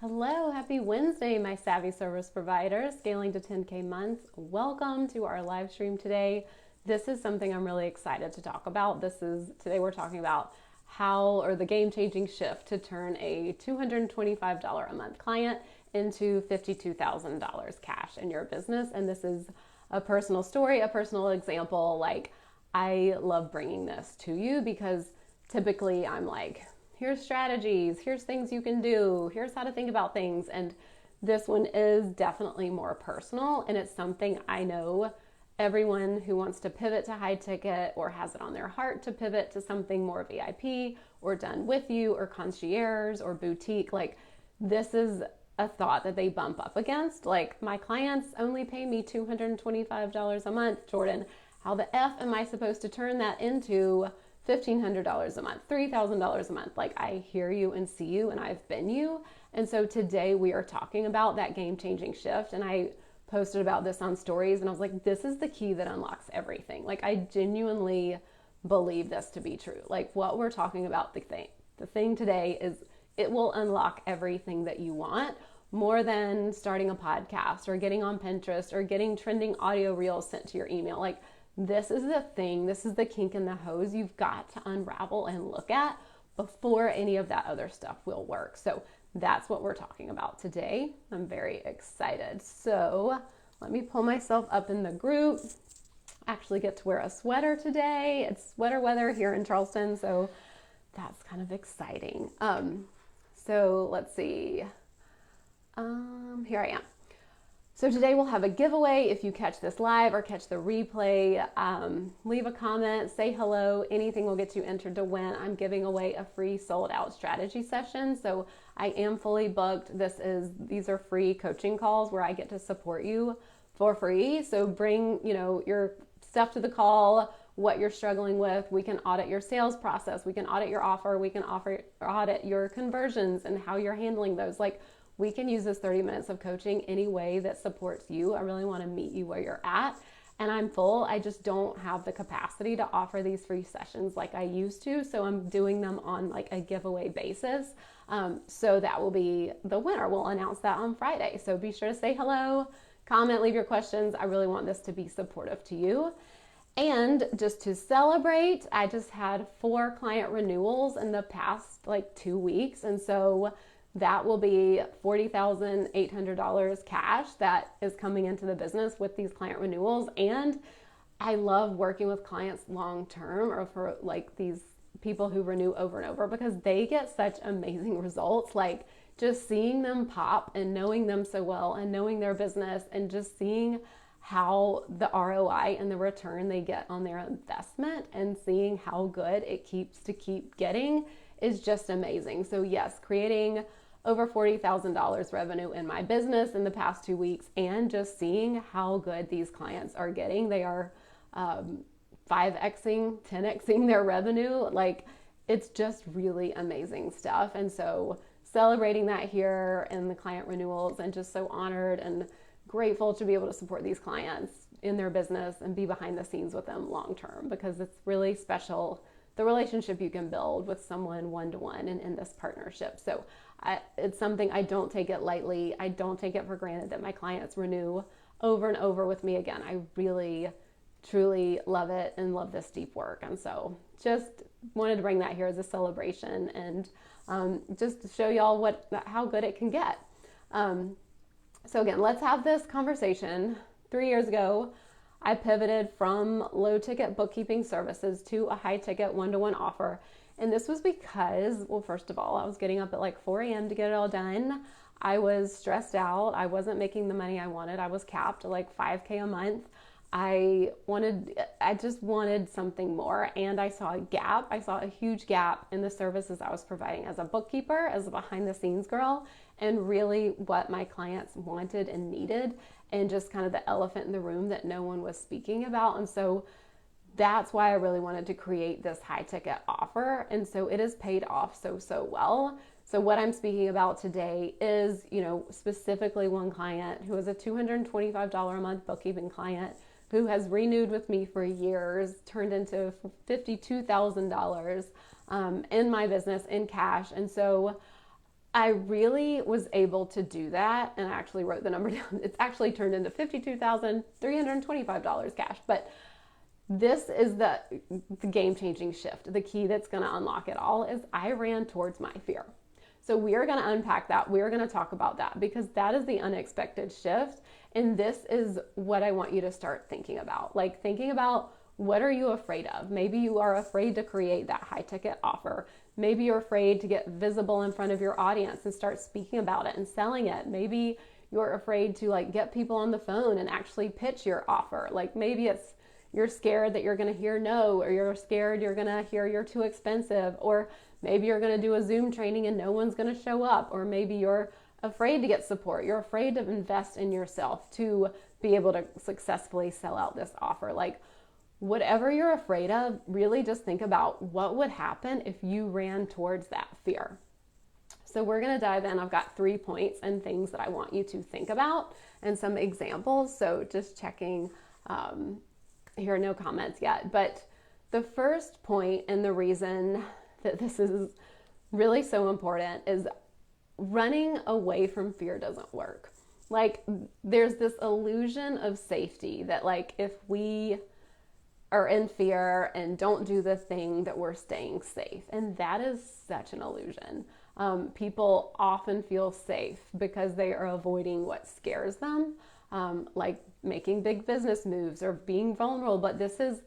Hello, happy Wednesday, my savvy service providers, scaling to 10K months. Welcome to our live stream today. This is something I'm really excited to talk about. Today we're talking about the game-changing shift to turn a $225 a month client into $52,000 cash in your business. And this is a personal story, a personal example. I love bringing this to you because typically I'm like, here's strategies, here's things you can do, here's how to think about things. And this one is definitely more personal, and it's something I know everyone who wants to pivot to high ticket or has it on their heart to pivot to something more VIP or done with you or concierge or boutique, this is a thought that they bump up against. My clients only pay me $225 a month, Jordan. How the F am I supposed to turn that into $1,500 a month, $3,000 a month? I hear you and see you, and I've been you. And so today we are talking about that game-changing shift. And I posted about this on stories, and I was like, this is the key that unlocks everything. I genuinely believe this to be true. What we're talking about, the thing today is it will unlock everything that you want, more than starting a podcast or getting on Pinterest or getting trending audio reels sent to your email. This is the thing, this is the kink in the hose you've got to unravel and look at before any of that other stuff will work. So that's what we're talking about today. I'm very excited. So let me pull myself up in the group. I actually get to wear a sweater today. It's sweater weather here in Charleston, so that's kind of exciting. So let's see. Here I am. So today we'll have a giveaway. If you catch this live or catch the replay, leave a comment, say hello, anything will get you entered to win. I'm giving away a free sold out strategy session. So I am fully booked. These are free coaching calls where I get to support you for free. So bring, your stuff to the call, what you're struggling with. We can audit your sales process. We can audit your offer. We can audit your conversions and how you're handling those. We can use this 30 minutes of coaching any way that supports you. I really want to meet you where you're at. And I'm full. I just don't have the capacity to offer these free sessions like I used to. So I'm doing them on a giveaway basis. So that will be the winner. We'll announce that on Friday. So be sure to say hello, comment, leave your questions. I really want this to be supportive to you. And just to celebrate, I just had 4 client renewals in the past 2 weeks. And so that will be $40,800 cash that is coming into the business with these client renewals. And I love working with clients long term, or for these people who renew over and over, because they get such amazing results. Just seeing them pop and knowing them so well and knowing their business and just seeing how the ROI and the return they get on their investment and seeing how good it keep getting is just amazing. So yes, creating over $40,000 revenue in my business in the past 2 weeks, and just seeing how good these clients are getting. They are 5xing, 10xing their revenue. It's just really amazing stuff. And so celebrating that here in the client renewals, and just so honored and grateful to be able to support these clients in their business and be behind the scenes with them long term, because it's really special, the relationship you can build with someone one-to-one and in this partnership. So it's something I don't take it lightly. I don't take it for granted that my clients renew over and over with me again. I really, truly love it and love this deep work. And so just wanted to bring that here as a celebration, and just to show y'all how good it can get. So again, let's have this conversation. 3 years ago, I pivoted from low ticket bookkeeping services to a high ticket one-to-one offer. And this was because, well, first of all, I was getting up at 4 a.m. to get it all done. I was stressed out. I wasn't making the money I wanted. I was capped at $5K a month. I just wanted something more. And I saw a gap. I saw a huge gap in the services I was providing as a bookkeeper, as a behind the scenes girl, and really what my clients wanted and needed, and just kind of the elephant in the room that no one was speaking about. And so that's why I really wanted to create this high ticket offer. And so it has paid off so well. So what I'm speaking about today is, specifically one client who is a $225 a month bookkeeping client who has renewed with me for years, turned into $52,000 in my business in cash. And so I really was able to do that, and I actually wrote the number down. It's actually turned into $52,325 cash. But this is the game-changing shift. The key that's going to unlock it all is I ran towards my fear. So we are going to unpack that. We are going to talk about that because that is the unexpected shift. And this is what I want you to start thinking about. Like thinking about, what are you afraid of? Maybe you are afraid to create that high ticket offer. Maybe you're afraid to get visible in front of your audience and start speaking about it and selling it. Maybe you're afraid to like get people on the phone and actually pitch your offer. Like maybe it's you're scared that you're going to hear no, or you're scared you're going to hear you're too expensive, or maybe you're going to do a Zoom training and no one's going to show up, or maybe you're afraid to get support. You're afraid to invest in yourself to be able to successfully sell out this offer. Like whatever you're afraid of, really just think about what would happen if you ran towards that fear. So we're going to dive in. I've got 3 points and things that I want you to think about and some examples. So just checking, here are no comments yet. But the first point and the reason that this is really so important is running away from fear doesn't work. Like there's this illusion of safety that like if we are in fear and don't do the thing that we're staying safe. And that is such an illusion. People often feel safe because they are avoiding what scares them, like making big business moves or being vulnerable. But this is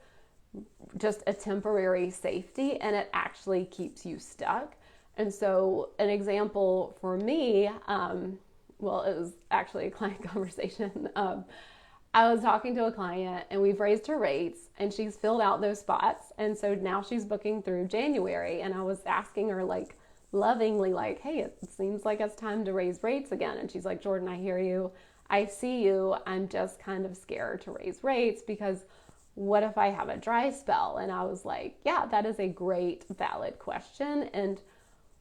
just a temporary safety and it actually keeps you stuck. And so an example for me, well, it was actually a client conversation. I was talking to a client and we've raised her rates and she's filled out those spots. And so now she's booking through January. And I was asking her like lovingly, like, hey, it seems like it's time to raise rates again. And she's like, Jordan, I hear you. I see you. I'm just kind of scared to raise rates because what if I have a dry spell? And I was like, yeah, that is a great, valid question. And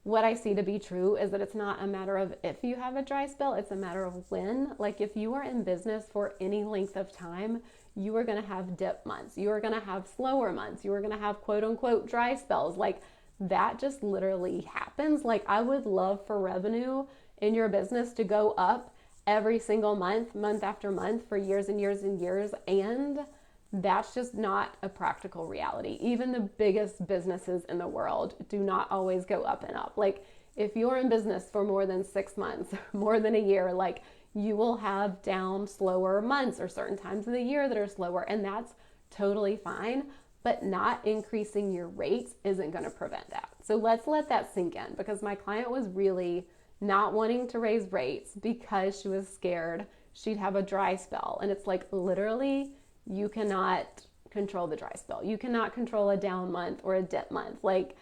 what I see to be true is that it's not a matter of if you have a dry spell, it's a matter of when. Like if you are in business for any length of time, you are going to have dip months. You are going to have slower months. You are going to have quote unquote dry spells. Like that just literally happens. Like I would love for revenue in your business to go up every single month, month after month for years and years and years. And that's just not a practical reality. Even the biggest businesses in the world do not always go up and up. Like if you're in business for more than 6 months, more than a year, like you will have down slower months or certain times of the year that are slower, and that's totally fine. But not increasing your rates isn't going to prevent that. So let's let that sink in, because my client was really not wanting to raise rates because she was scared she'd have a dry spell. And it's like literally you cannot control the dry spell. You cannot control a down month or a dip month. Like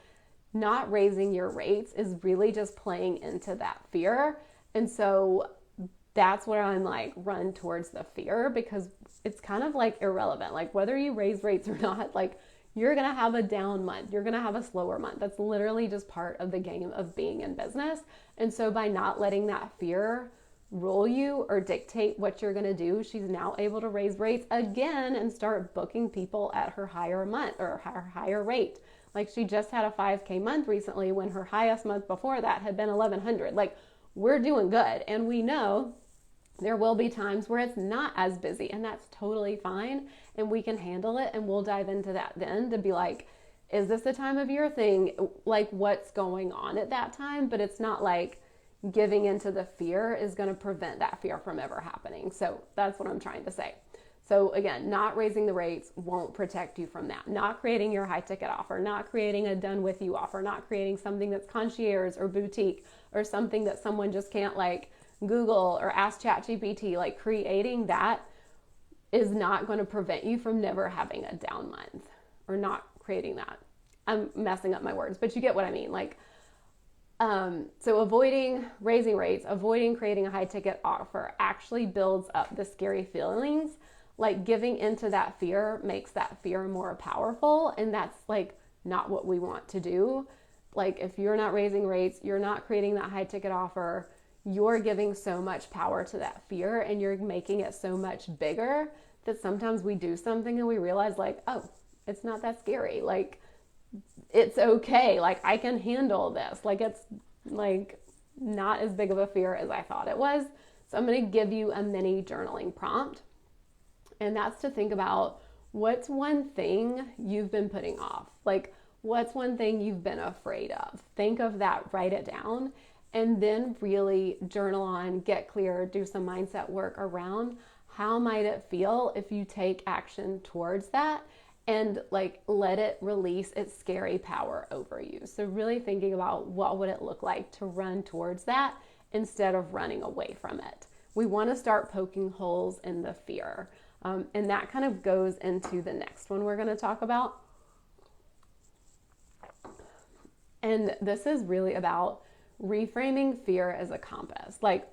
not raising your rates is really just playing into that fear. And so that's where I'm like, run towards the fear, because it's kind of like irrelevant. Like whether you raise rates or not, like you're going to have a down month. You're going to have a slower month. That's literally just part of the game of being in business. And so by not letting that fear rule you or dictate what you're going to do, she's now able to raise rates again and start booking people at her higher month or her higher rate. Like she just had a 5K month recently when her highest month before that had been 1,100. Like we're doing good. And we know there will be times where it's not as busy, and that's totally fine. And we can handle it. And we'll dive into that then to be like, is this a time of year thing? Like what's going on at that time? But it's not like giving into the fear is going to prevent that fear from ever happening. So that's what I'm trying to say. So again, not raising the rates won't protect you from that. Not creating your high ticket offer, not creating a done with you offer, not creating something that's concierge or boutique or something that someone just can't like Google or ask ChatGPT. Like creating that is not going to prevent you from never having a down month or not creating that. I'm messing up my words, but you get what I mean. Like, so avoiding raising rates, avoiding creating a high ticket offer actually builds up the scary feelings. Like giving into that fear makes that fear more powerful. And that's like not what we want to do. Like if you're not raising rates, you're not creating that high ticket offer, you're giving so much power to that fear and you're making it so much bigger that sometimes we do something and we realize like, oh, it's not that scary. Like it's okay. Like I can handle this. Like it's like not as big of a fear as I thought it was. So I'm going to give you a mini journaling prompt. And that's to think about what's one thing you've been putting off? Like, what's one thing you've been afraid of? Think of that, write it down, and then really journal on, get clear, do some mindset work around how might it feel if you take action towards that and like let it release its scary power over you. So really thinking about what would it look like to run towards that instead of running away from it. We want to start poking holes in the fear. And that kind of goes into the next one we're going to talk about. And this is really about reframing fear as a compass. Like,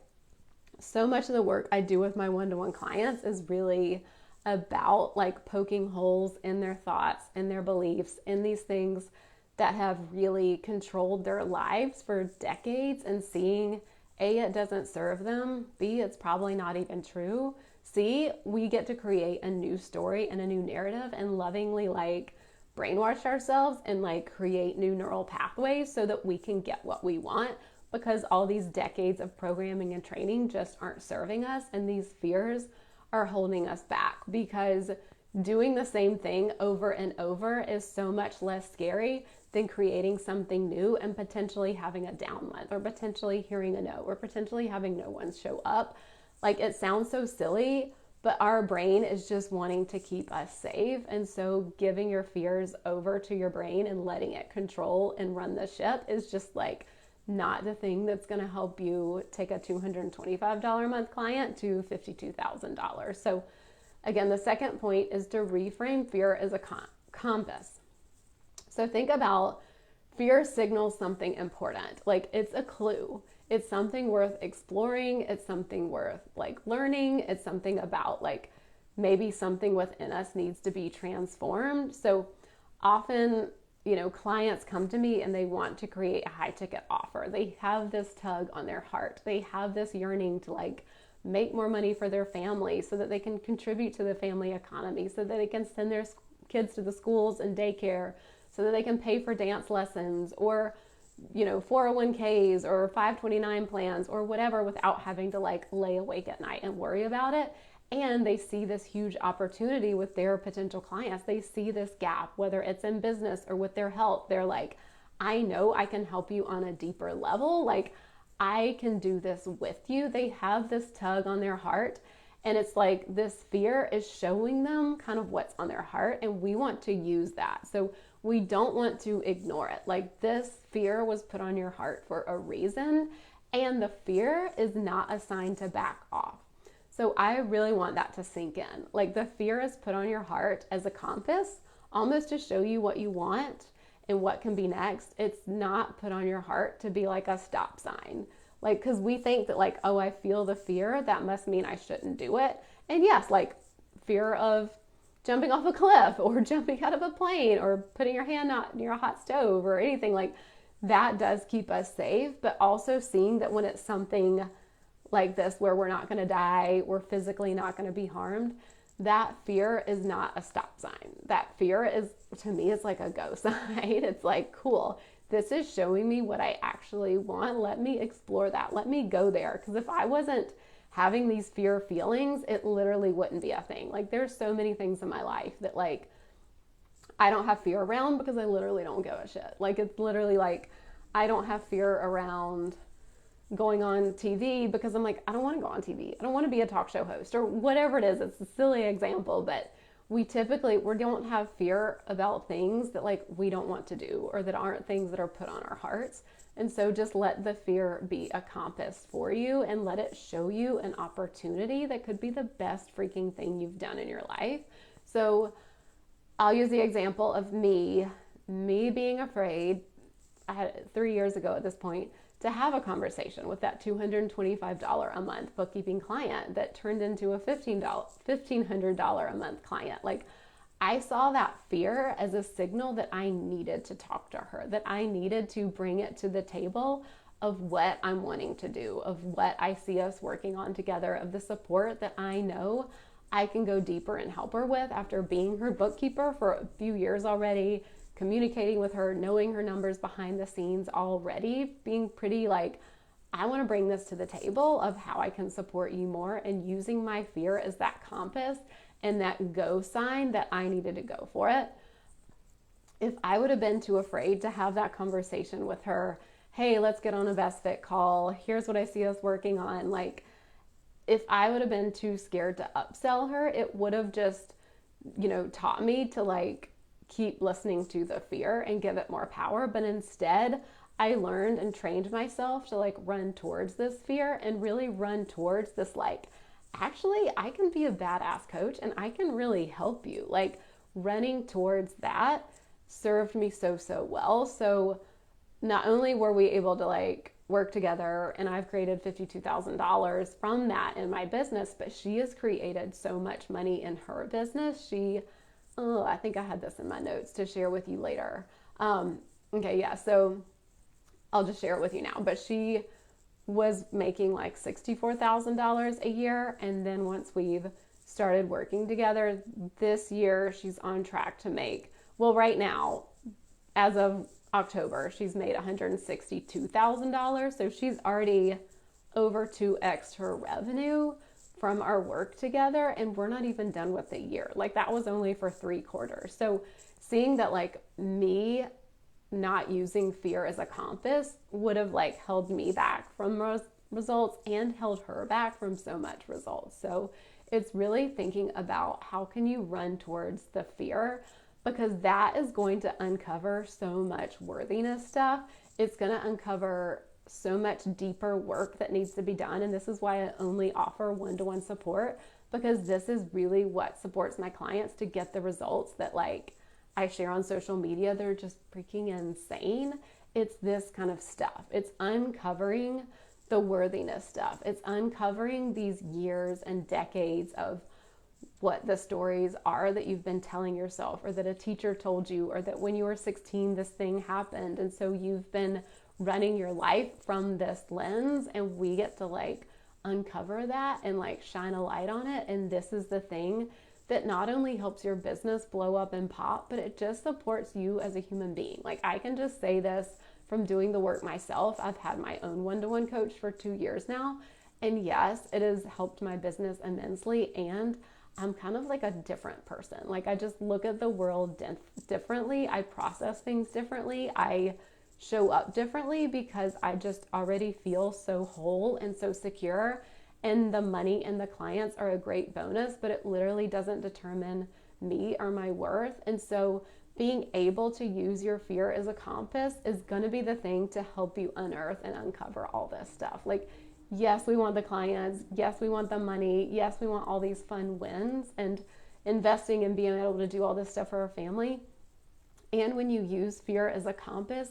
so much of the work I do with my one-to-one clients is really about like poking holes in their thoughts, in their beliefs, in these things that have really controlled their lives for decades, and seeing A, it doesn't serve them, B, it's probably not even true, C, we get to create a new story and a new narrative and lovingly like brainwash ourselves and like create new neural pathways so that we can get what we want, because all these decades of programming and training just aren't serving us, and these fears are holding us back, because doing the same thing over and over is so much less scary than creating something new and potentially having a down month, or potentially hearing a no, or potentially having no one show up. Like, it sounds so silly, but our brain is just wanting to keep us safe. And so giving your fears over to your brain and letting it control and run the ship is just like not the thing that's going to help you take a $225 a month client to $52,000. So again, the second point is to reframe fear as a compass. So think about fear signals something important. Like, it's a clue. It's something worth exploring. It's something worth like learning. It's something about like maybe something within us needs to be transformed. So often, you know, clients come to me and they want to create a high ticket offer. They have this tug on their heart. They have this yearning to like make more money for their family so that they can contribute to the family economy, so that they can send their kids to the schools and daycare, so that they can pay for dance lessons or, you know, 401ks or 529 plans or whatever, without having to like lay awake at night and worry about it. And they see this huge opportunity with their potential clients. They see this gap, whether it's in business or with their health. They're like, I know I can help you on a deeper level. Like, I can do this with you. They have this tug on their heart. And it's like this fear is showing them kind of what's on their heart. And we want to use that. So we don't want to ignore it. Like, this fear was put on your heart for a reason. And the fear is not a sign to back off. So I really want that to sink in. Like, the fear is put on your heart as a compass, almost to show you what you want and what can be next. It's not put on your heart to be like a stop sign. Like, because we think that like, oh, I feel the fear, that must mean I shouldn't do it. And yes, like fear of jumping off a cliff or jumping out of a plane or putting your hand out near a hot stove or anything, like that does keep us safe. But also seeing that when it's something like this where we're not going to die, we're physically not going to be harmed, that fear is not a stop sign. That fear is, to me, it's like a go sign. It's like, cool, this is showing me what I actually want. Let me explore that. Let me go there. Because if I wasn't having these fear feelings, it literally wouldn't be a thing. Like, there's so many things in my life that like I don't have fear around because I literally don't give a shit. Like, it's literally like I don't have fear around going on TV because I'm like, I don't want to go on TV. I don't want to be a talk show host or whatever it is. It's a silly example, but we don't have fear about things that like we don't want to do or that aren't things that are put on our hearts. And so just let the fear be a compass for you and let it show you an opportunity that could be the best freaking thing you've done in your life. So I'll use the example of me being afraid. I had 3 years ago at this point to have a conversation with that $225 a month bookkeeping client that turned into a $1,500 a month client. Like, I saw that fear as a signal that I needed to talk to her, that I needed to bring it to the table of what I'm wanting to do, of what I see us working on together, of the support that I know I can go deeper and help her with after being her bookkeeper for a few years already, communicating with her, knowing her numbers behind the scenes already, being pretty like I want to bring this to the table of how I can support you more, and using my fear as that compass and that go sign that I needed to go for it. If I would have been too afraid to have that conversation with her, hey, let's get on a best fit call, here's what I see us working on, like, if I would have been too scared to upsell her, it would have just, taught me to like keep listening to the fear and give it more power. But instead, I learned and trained myself to like run towards this fear and really run towards this, like, actually, I can be a badass coach and I can really help you. Like, running towards that served me so, so well. So not only were we able to like work together, and I've created $52,000 from that in my business, but she has created so much money in her business. I think I had this in my notes to share with you later. So I'll just share it with you now. But she was making like $64,000 a year. And then once we've started working together this year, she's on track to make, well, right now, as of October, she's made $162,000. So she's already over 2x her revenue from our work together. And we're not even done with the year. Like, that was only for 3 quarters. So seeing that, like, me not using fear as a compass would have like held me back from results and held her back from so much results. So it's really thinking about how can you run towards the fear, because that is going to uncover so much worthiness stuff. It's going to uncover so much deeper work that needs to be done. And this is why I only offer one-to-one support, because this is really what supports my clients to get the results that like I share on social media. They're just freaking insane. It's this kind of stuff. It's uncovering the worthiness stuff. It's uncovering these years and decades of what the stories are that you've been telling yourself, or that a teacher told you, or that when you were 16, this thing happened. And so you've been running your life from this lens, and we get to like uncover that and like shine a light on it. And this is the thing that not only helps your business blow up and pop, but it just supports you as a human being. Like, I can just say this from doing the work myself. I've had my own one-to-one coach for 2 years now. And yes, it has helped my business immensely. And I'm kind of like a different person. Like, I just look at the world differently. I process things differently. I show up differently because I just already feel so whole and so secure. And the money and the clients are a great bonus, but it literally doesn't determine me or my worth. And so being able to use your fear as a compass is going to be the thing to help you unearth and uncover all this stuff. Like, yes, we want the clients. Yes, we want the money. Yes, we want all these fun wins and investing and being able to do all this stuff for our family. And when you use fear as a compass,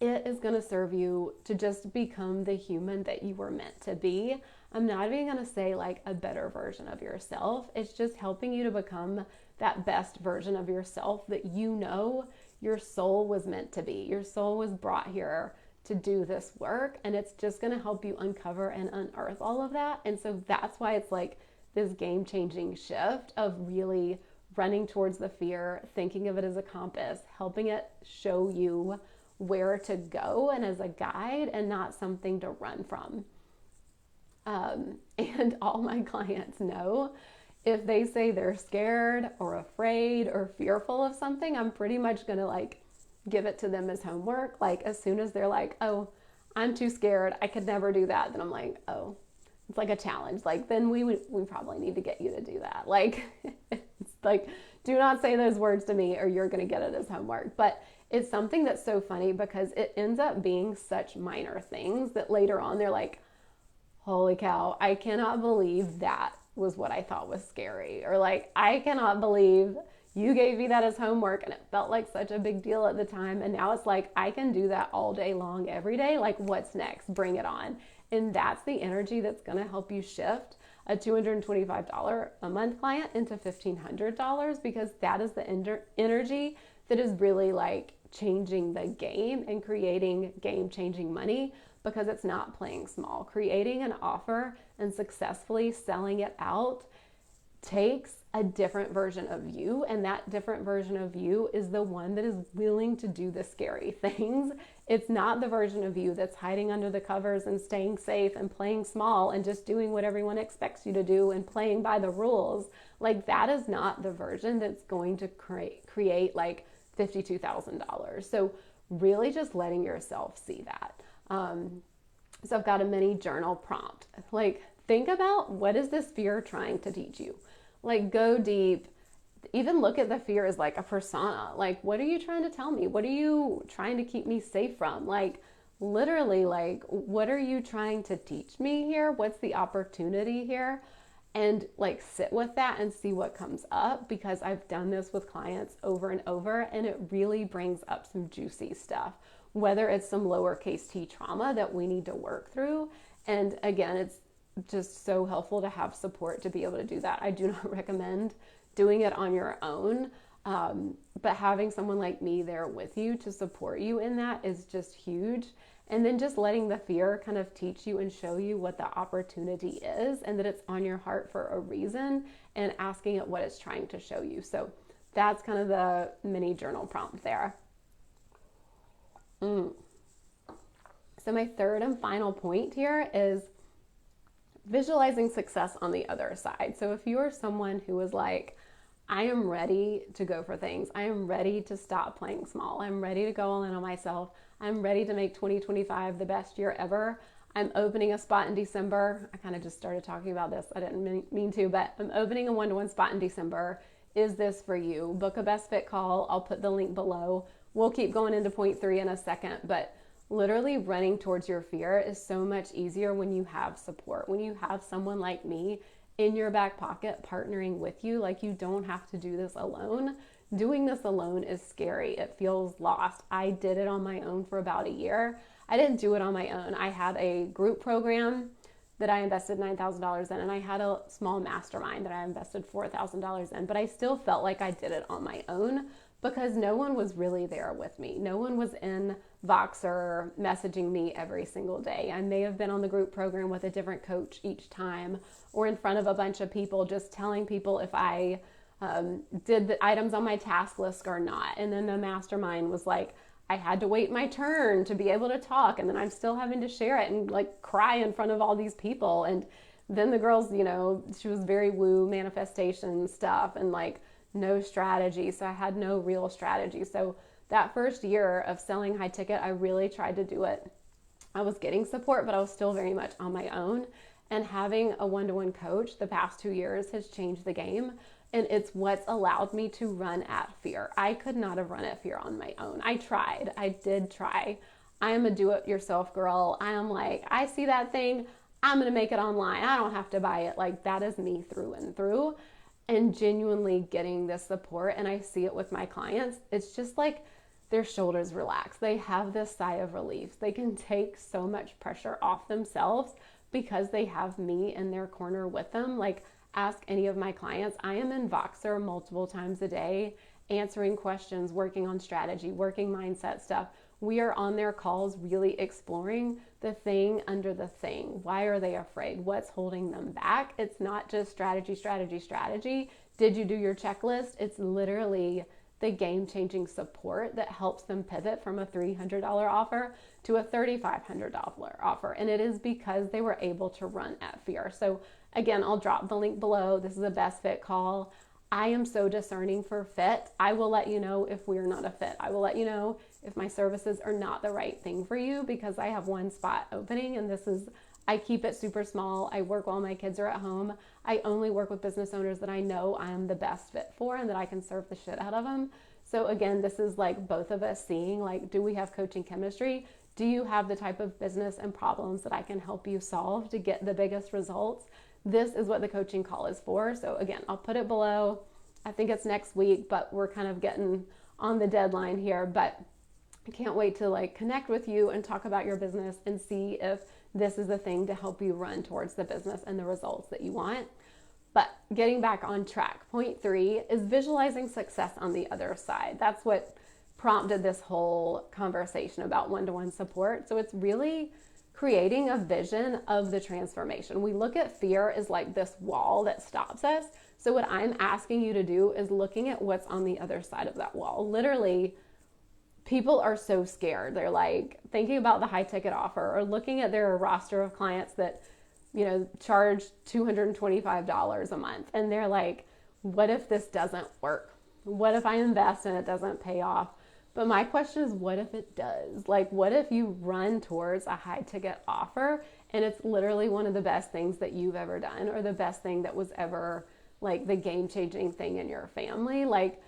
it is going to serve you to just become the human that you were meant to be. I'm not even going to say like a better version of yourself. It's just helping you to become that best version of yourself that you know your soul was meant to be. Your soul was brought here to do this work, and it's just going to help you uncover and unearth all of that. And so that's why it's like this game-changing shift of really running towards the fear, thinking of it as a compass, helping it show you where to go and as a guide and not something to run from. And all my clients know if they say they're scared or afraid or fearful of something, I'm pretty much going to like give it to them as homework. Like, as soon as they're like, oh, I'm too scared, I could never do that, then I'm like, oh, it's like a challenge. Like, then we probably need to get you to do that. Like, it's like, do not say those words to me or you're going to get it as homework. But it's something that's so funny because it ends up being such minor things that later on they're like, holy cow, I cannot believe that was what I thought was scary. Or like, I cannot believe you gave me that as homework and it felt like such a big deal at the time. And now it's like, I can do that all day long, every day. Like, what's next? Bring it on. And that's the energy that's going to help you shift a $225 a month client into $1,500, because that is the energy that is really like changing the game and creating game-changing money, because it's not playing small. Creating an offer and successfully selling it out takes a different version of you, and that different version of you is the one that is willing to do the scary things. It's not the version of you that's hiding under the covers and staying safe and playing small and just doing what everyone expects you to do and playing by the rules. Like, that is not the version that's going to create like $52,000. So really just letting yourself see that. So I've got a mini journal prompt. Like, think about, what is this fear trying to teach you? Like, go deep. Even look at the fear as like a persona. Like, what are you trying to tell me? What are you trying to keep me safe from? Like, literally, like, what are you trying to teach me here? What's the opportunity here? And like, sit with that and see what comes up, because I've done this with clients over and over, and it really brings up some juicy stuff, whether it's some lowercase t trauma that we need to work through. And again, it's just so helpful to have support to be able to do that. I do not recommend doing it on your own, but having someone like me there with you to support you in that is just huge. And then just letting the fear kind of teach you and show you what the opportunity is, and that it's on your heart for a reason, and asking it what it's trying to show you. So that's kind of the mini journal prompt there. So my third and final point here is visualizing success on the other side. So if you are someone who is like, I am ready to go for things, I am ready to stop playing small, I'm ready to go all in on myself, I'm ready to make 2025 the best year ever, I'm opening a spot in December. I kind of just started talking about this, I didn't mean to, but I'm opening a one-to-one spot in December. Is this for you? Book a best fit call. I'll put the link below. We'll keep going into point 3 in a second, but literally running towards your fear is so much easier when you have support, when you have someone like me in your back pocket partnering with you. Like, you don't have to do this alone. Doing this alone is scary. It feels lost. I did it on my own for about a year. I didn't do it on my own. I had a group program that I invested $9,000 in, and I had a small mastermind that I invested $4,000 in, but I still felt like I did it on my own because no one was really there with me. No one was in Voxer messaging me every single day. I may have been on the group program with a different coach each time, or in front of a bunch of people just telling people if I did the items on my task list or not. And then the mastermind was like, I had to wait my turn to be able to talk, and then I'm still having to share it and like cry in front of all these people. And then the girls, you know, she was very woo manifestation stuff and like no strategy. So I had no real strategy. So that first year of selling high ticket, I really tried to do it. I was getting support, but I was still very much on my own. And having a one-to-one coach the past 2 years has changed the game. And it's what's allowed me to run at fear. I could not have run at fear on my own. I tried. I did try. I am a do-it-yourself girl. I am like, I see that thing, I'm going to make it online. I don't have to buy it. Like, that is me through and through. And genuinely getting this support, and I see it with my clients, it's just like their shoulders relax. They have this sigh of relief. They can take so much pressure off themselves because they have me in their corner with them. Like, ask any of my clients. I am in Voxer multiple times a day, answering questions, working on strategy, working mindset stuff. We are on their calls really exploring the thing under the thing. Why are they afraid? What's holding them back? It's not just strategy, strategy, strategy. Did you do your checklist? It's literally the game-changing support that helps them pivot from a $300 offer to a $3,500 offer. And it is because they were able to run at fear. So again, I'll drop the link below. This is a best fit call. I am so discerning for fit. I will let you know if we are not a fit. I will let you know if my services are not the right thing for you, because I have one spot opening, and I keep it super small. I work while my kids are at home. I only work with business owners that I know I am the best fit for and that I can serve the shit out of them. So again, this is like both of us seeing, like, do we have coaching chemistry? Do you have the type of business and problems that I can help you solve to get the biggest results? This is what the coaching call is for. So again, I'll put it below. I think it's next week, but we're kind of getting on the deadline here. But I can't wait to like connect with you and talk about your business and see if this is the thing to help you run towards the business and the results that you want. But getting back on track, point 3 is visualizing success on the other side. That's what prompted this whole conversation about one-to-one support. So it's really creating a vision of the transformation. We look at fear as like this wall that stops us, So what I'm asking you to do is looking at what's on the other side of that wall. Literally, people are so scared. They're like thinking about the high ticket offer or looking at their roster of clients that, charge $225 a month. And they're like, what if this doesn't work? What if I invest and it doesn't pay off? But my question is, what if it does? Like, what if you run towards a high ticket offer and it's literally one of the best things that you've ever done, or the best thing that was ever like the game-changing thing in your family? Like,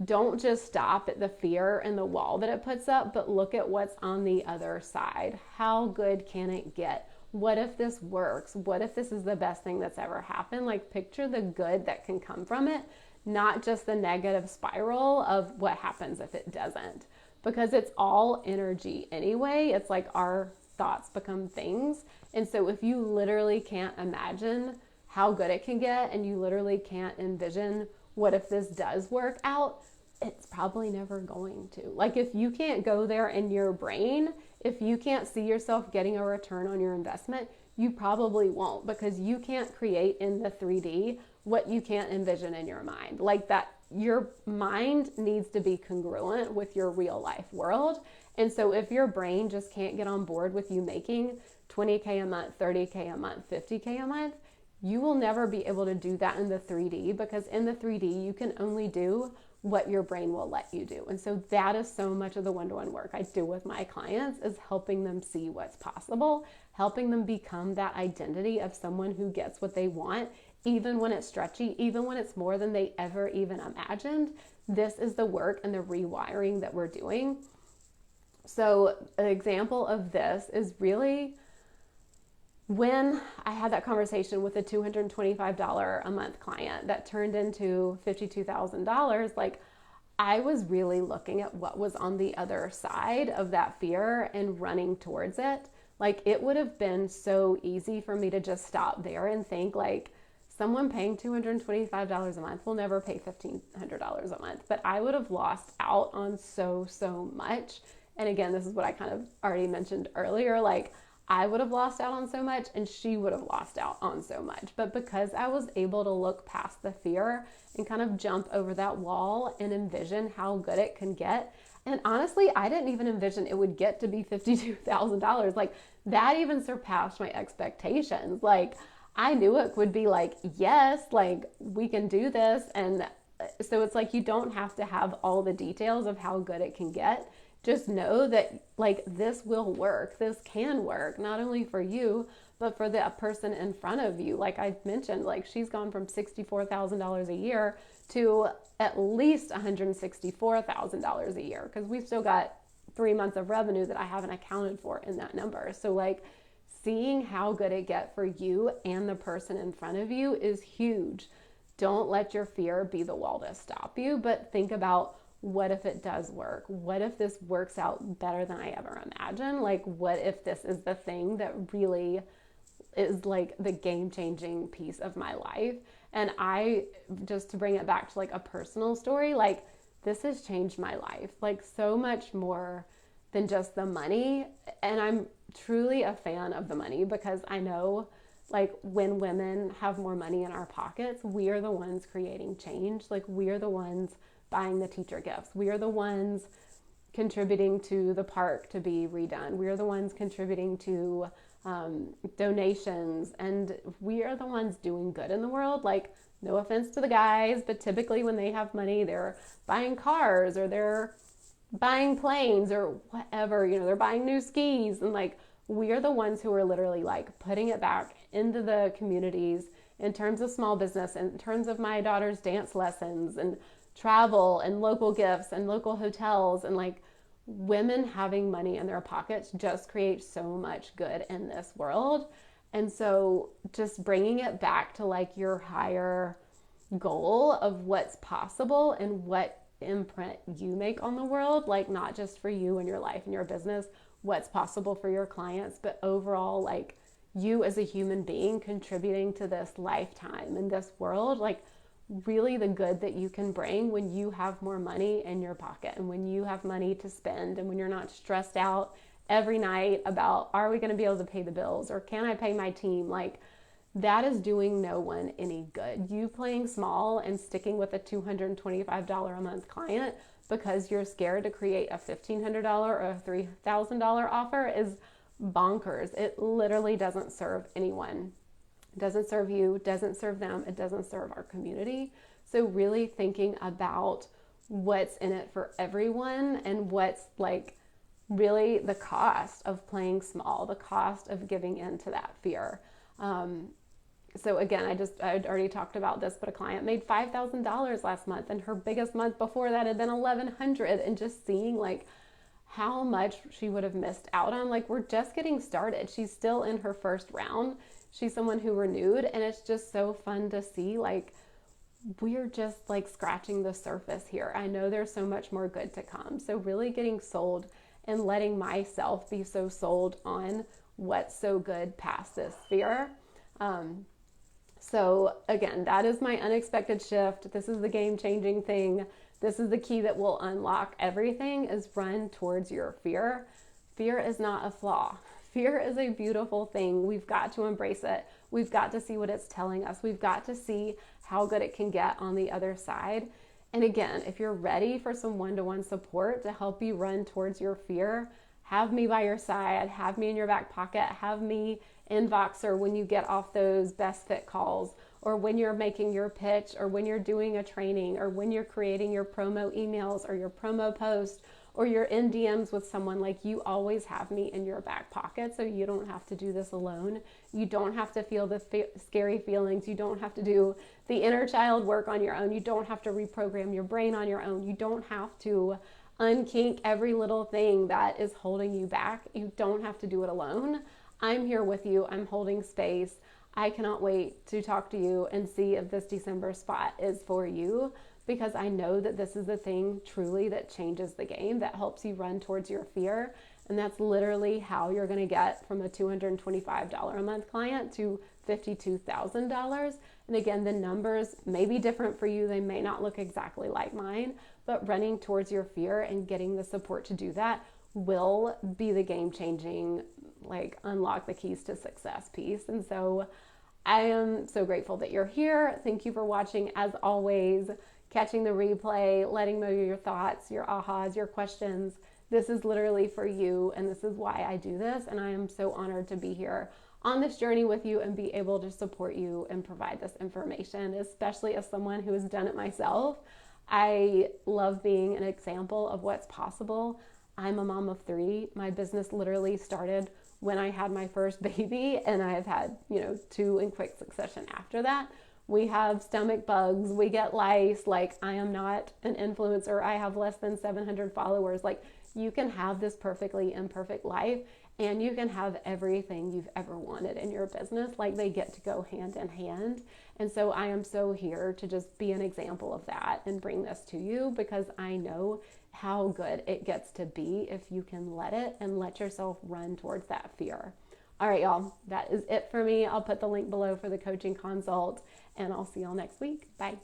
don't just stop at the fear and the wall that it puts up, but look at what's on the other side. How good can it get? What if this works? What if this is the best thing that's ever happened? Like, picture the good that can come from it, not just the negative spiral of what happens if it doesn't. Because it's all energy anyway. It's like our thoughts become things. And so if you literally can't imagine how good it can get, and you literally can't envision what if this does work out, it's probably never going to. Like, if you can't go there in your brain, if you can't see yourself getting a return on your investment, you probably won't, because you can't create in the 3D what you can't envision in your mind. Like, that, your mind needs to be congruent with your real life world. And so if your brain just can't get on board with you making 20K a month, 30K a month, 50K a month, you will never be able to do that in the 3D, because in the 3D, you can only do what your brain will let you do. And so that is so much of the one-to-one work I do with my clients, is helping them see what's possible, helping them become that identity of someone who gets what they want, even when it's stretchy, even when it's more than they ever even imagined. This is the work and the rewiring that we're doing. So an example of this is really when I had that conversation with a $225 a month client that turned into $52,000. Like, I was really looking at what was on the other side of that fear and running towards it. Like, it would have been so easy for me to just stop there and think, like, someone paying $225 a month will never pay $1,500 a month. But I would have lost out on so much. And again, this is what I kind of already mentioned earlier. Like, I would have lost out on so much, and she would have lost out on so much. But because I was able to look past the fear and kind of jump over that wall and envision how good it can get. And honestly, I didn't even envision it would get to be $52,000. Like, that even surpassed my expectations. Like, I knew it would be like, yes, like, we can do this. And so it's like, you don't have to have all the details of how good it can get. Just know that, like, this will work. This can work, not only for you, but for the person in front of you. Like I mentioned, like, she's gone from $64,000 a year to at least $164,000 a year, because we've still got 3 months of revenue that I haven't accounted for in that number. So, like, seeing how good it get for you and the person in front of you is huge. Don't let your fear be the wall to stop you, but think about, what if it does work? What if this works out better than I ever imagined? Like, what if this is the thing that really is like the game-changing piece of my life? And I, just to bring it back to like a personal story, like, this has changed my life, like, so much more than just the money. And I'm truly a fan of the money, because I know, like, when women have more money in our pockets, we are the ones creating change. Like, we are the ones buying the teacher gifts. We are the ones contributing to the park to be redone. We are the ones contributing to donations, and we are the ones doing good in the world. Like, no offense to the guys, but typically when they have money, they're buying cars, or they're buying planes, or whatever, they're buying new skis. And like, we are the ones who are literally like putting it back into the communities in terms of small business, in terms of my daughter's dance lessons and travel and local gifts and local hotels. And like, women having money in their pockets just creates so much good in this world. And so just bringing it back to like your higher goal of what's possible and what imprint you make on the world, like, not just for you and your life and your business, what's possible for your clients, but overall, like, you as a human being contributing to this lifetime in this world, like, really the good that you can bring when you have more money in your pocket, and when you have money to spend, and when you're not stressed out every night about, are we going to be able to pay the bills, or can I pay my team? Like, that is doing no one any good. You playing small and sticking with a $225 a month client because you're scared to create a $1,500 or a $3,000 offer is bonkers. It literally doesn't serve anyone. It doesn't serve you, doesn't serve them, it doesn't serve our community. So really thinking about what's in it for everyone and what's like really the cost of playing small, the cost of giving in to that fear. So again, I'd already talked about this, but a client made $5,000 last month, and her biggest month before that had been $1,100, and just seeing like how much she would have missed out on. Like, we're just getting started. She's still in her first round. She's someone who renewed, and it's just so fun to see like we're just like scratching the surface here. I know there's so much more good to come. So really getting sold and letting myself be so sold on what's so good past this fear. So again, that is my unexpected shift. This is the game-changing thing. This is the key that will unlock everything, is run towards your fear. Fear is not a flaw. Fear is a beautiful thing. We've got to embrace it. We've got to see what it's telling us. We've got to see how good it can get on the other side. And again, if you're ready for some one-to-one support to help you run towards your fear, have me by your side, have me in your back pocket, have me in Voxer when you get off those best fit calls, or when you're making your pitch, or when you're doing a training, or when you're creating your promo emails or your promo post, or you're in DMs with someone. Like, you always have me in your back pocket, so you don't have to do this alone. You don't have to feel the scary feelings. You don't have to do the inner child work on your own. You don't have to reprogram your brain on your own. You don't have to unkink every little thing that is holding you back. You don't have to do it alone. I'm here with you. I'm holding space. I cannot wait to talk to you and see if this December spot is for you, because I know that this is the thing truly that changes the game, that helps you run towards your fear. And that's literally how you're going to get from a $225 a month client to $52,000. And again, the numbers may be different for you. They may not look exactly like mine, but running towards your fear and getting the support to do that will be the game-changing, like, unlock the keys to success piece. And so I am so grateful that you're here. Thank you for watching, as always, catching the replay, letting me know your thoughts, your ahas, your questions. This is literally for you, and this is why I do this. And I am so honored to be here on this journey with you and be able to support you and provide this information, especially as someone who has done it myself. I love being an example of what's possible. I'm a mom of 3. My business literally started when I had my first baby, and I have had, 2 in quick succession after that. We have stomach bugs, we get lice. Like, I am not an influencer. I have less than 700 followers. Like, you can have this perfectly imperfect life, and you can have everything you've ever wanted in your business. Like, they get to go hand in hand. And so I am so here to just be an example of that and bring this to you, because I know how good it gets to be if you can let it and let yourself run towards that fear. All right, y'all, that is it for me. I'll put the link below for the coaching consult, and I'll see y'all next week. Bye.